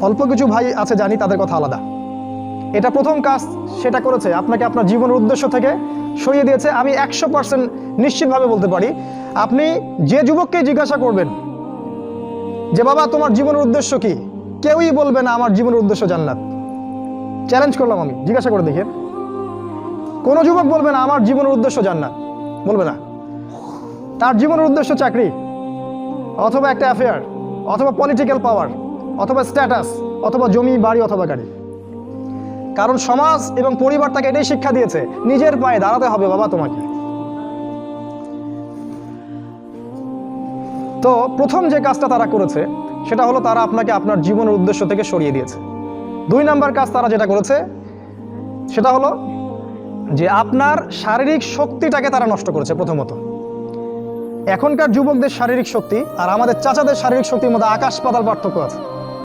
অল্প কিছু ভাই আছে জানি, তাদের কথা আলাদা। এটা প্রথম কাজ সেটা করেছে, আপনাকে আপনার জীবনের উদ্দেশ্য থেকে সরিয়ে দিয়েছে। আমি 100% নিশ্চিতভাবে বলতে পারি, আপনি যে যুবককে জিজ্ঞাসা করবেন যে বাবা তোমার জীবনের উদ্দেশ্য কি, কেউই বলবে না আমার জীবনের উদ্দেশ্য জান্নাত। চ্যালেঞ্জ করলাম, আমি জিজ্ঞাসা করে দেখি, কোনো যুবক বলবে না আমার জীবনের উদ্দেশ্য জান্নাত, বলবে না। তার জীবনের উদ্দেশ্য চাকরি, অথবা একটা অ্যাফেয়ার, অথবা পলিটিক্যাল পাওয়ার, অথবা স্ট্যাটাস, অথবা জমি বাড়ি অথবা গাড়ি। কারণ সমাজ এবং পরিবার তাকে এটাই শিক্ষা দিয়েছে, নিজের পায়ে দাঁড়াতে হবে বাবা তোমাকে। তো প্রথম যে কাজটা তারা করেছে সেটা হলো তারা আপনাকে আপনার জীবনের উদ্দেশ্য থেকে সরিয়ে দিয়েছে। 2 নাম্বার কাজ তারা যেটা করেছে সেটা হলো যে আপনার শারীরিক শক্তিটাকে তারা নষ্ট করেছে। প্রথমত, এখনকার যুবকদের শারীরিক শক্তি আর আমাদের চাচাদের শারীরিক শক্তির মধ্যে আকাশ পাতাল পার্থক্য আছে।